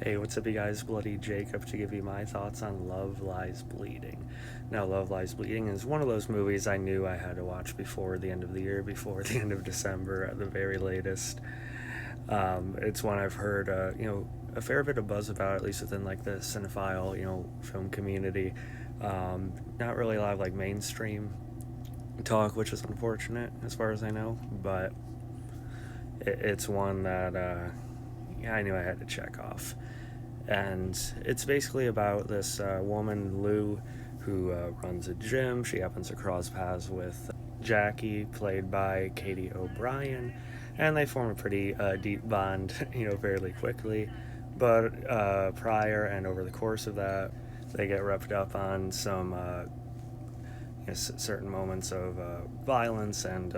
Hey, what's up, you guys? Bloody Jacob to give you my thoughts on Love Lies Bleeding. Now, Love Lies Bleeding is one of those movies I knew I had to watch before the end of the year, before the end of December at the very latest. It's one I've heard, a fair bit of buzz about, at least within like the cinephile, film community. Not really a lot of like mainstream talk, which is unfortunate as far as I know, but it's one that yeah, I knew I had to check off. And it's basically about this woman, Lou, who runs a gym. She happens to cross paths with Jackie, played by Katie O'Brien, and they form a pretty deep bond, fairly quickly. But prior and over the course of that, they get wrapped up on some certain moments of violence and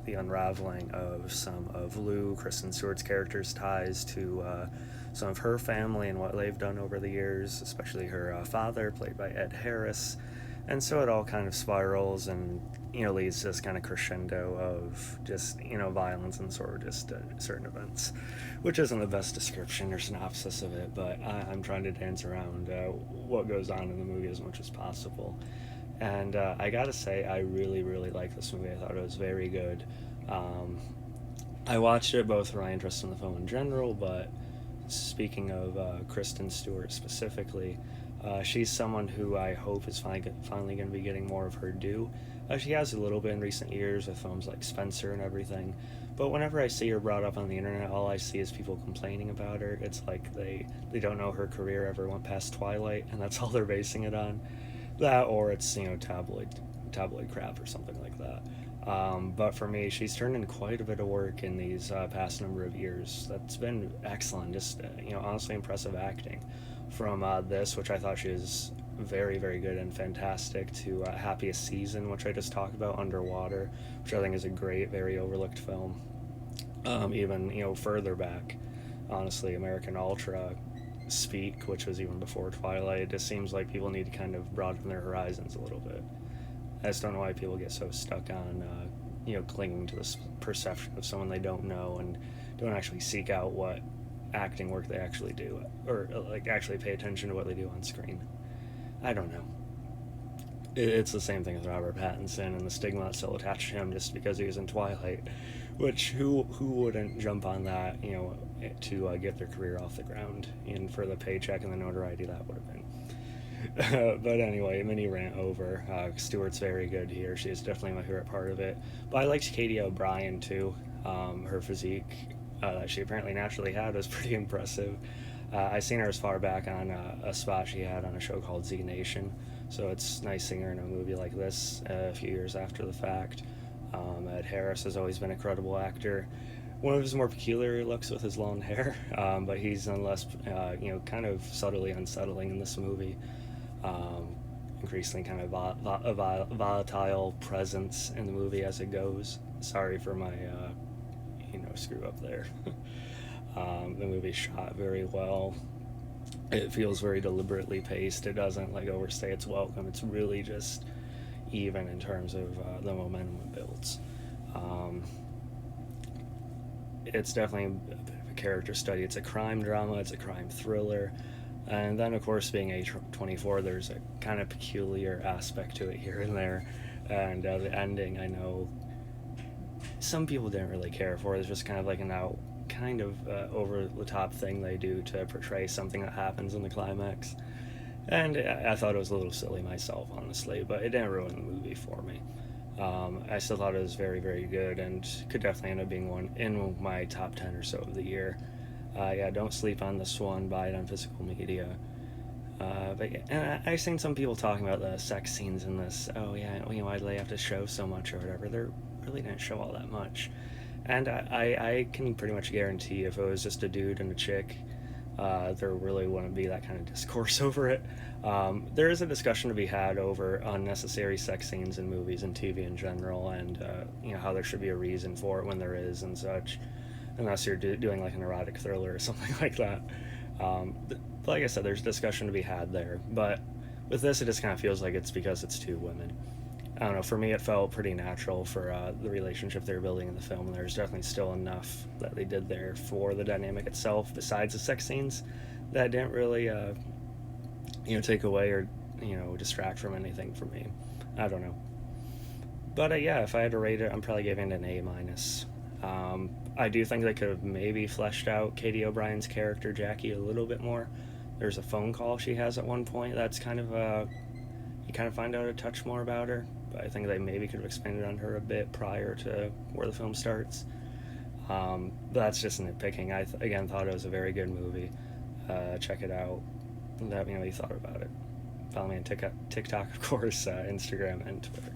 the unraveling of some of Lou, Kristen Stewart's character's ties to some of her family and what they've done over the years, especially her father, played by Ed Harris. And so it all kind of spirals and, leads to this kind of crescendo of just, violence and sort of just certain events, which isn't the best description or synopsis of it, but I'm trying to dance around what goes on in the movie as much as possible. And I gotta say, I really, really like this movie. I thought it was very good. Um, I watched it both for my interest in the film in general, but speaking of Kristen Stewart specifically, she's someone who I hope is finally going to be getting more of her due. She has a little bit in recent years with films like Spencer and everything, but whenever I see her brought up on the internet, all I see is people complaining about her. It's like they don't know her career ever went past Twilight, and that's all they're basing it on. That, or it's tabloid crap or something like that. But for me, she's turned in quite a bit of work in these past number of years. That's been excellent. Just honestly impressive acting. From this, which I thought she was very, very good and fantastic, to Happiest Season, which I just talked about, Underwater, which I think is a great, very overlooked film. Even further back, honestly, American Ultra, Speak, which was even before Twilight. It just seems like people need to kind of broaden their horizons a little bit. I just don't know why people get so stuck on, clinging to this perception of someone they don't know and don't actually seek out what acting work they actually do, or like actually pay attention to what they do on screen. I don't know. It's the same thing with Robert Pattinson and the stigma that's still attached to him just because he was in Twilight. Which who wouldn't jump on that, to get their career off the ground, and for the paycheck and the notoriety that would have been. But anyway, mini rant over. Stewart's very good here. She is definitely my favorite part of it. But I liked Katie O'Brien too. Her physique that she apparently naturally had was pretty impressive. I seen her as far back on a spot she had on a show called Z Nation, so it's nice seeing her in a movie like this a few years after the fact. Ed Harris has always been a credible actor. One of his more peculiar looks with his long hair, but he's nonetheless, kind of subtly unsettling in this movie. Um, Increasingly kind of volatile presence in the movie as it goes. Sorry for my, screw up there. The movie's shot very well. It feels very deliberately paced. It doesn't like overstay its welcome. It's really just even in terms of the momentum it builds. Um, it's definitely a bit of a character study. It's a crime drama. It's a crime thriller. And then, of course, being A24, there's a kind of peculiar aspect to it here and there. And the ending, I know some people didn't really care for. It's just kind of like an kind of over the top thing they do to portray something that happens in the climax. And I thought it was a little silly myself, honestly, but it didn't ruin the movie for me. I still thought it was very, very good and could definitely end up being one in my top 10 or so of the year. Yeah, don't sleep on this one. Buy it on physical media. But yeah, and I've seen some people talking about the sex scenes in this. Oh yeah, why do they have to show so much or whatever? They really didn't show all that much. And I can pretty much guarantee if it was just a dude and a chick, there really wouldn't be that kind of discourse over it. There is a discussion to be had over unnecessary sex scenes in movies and TV in general, and how there should be a reason for it when there is and such, unless you're doing like an erotic thriller or something like that. Like I said, there's discussion to be had there, but with this, it just kind of feels like it's because it's two women. I don't know. For me, it felt pretty natural for the relationship they were building in the film. And there's definitely still enough that they did there for the dynamic itself, besides the sex scenes, that didn't really take away or distract from anything for me. I don't know. But yeah, if I had to rate it, I'm probably giving it an A minus. I do think they could have maybe fleshed out Katie O'Brien's character Jackie a little bit more. There's a phone call she has at one point that's kind of you kind of find out a touch more about her. But I think they maybe could have expanded on her a bit prior to where the film starts. But that's just nitpicking. I again thought it was a very good movie. Check it out. Let me know what you thought about it. Follow me on TikTok, of course, Instagram, and Twitter.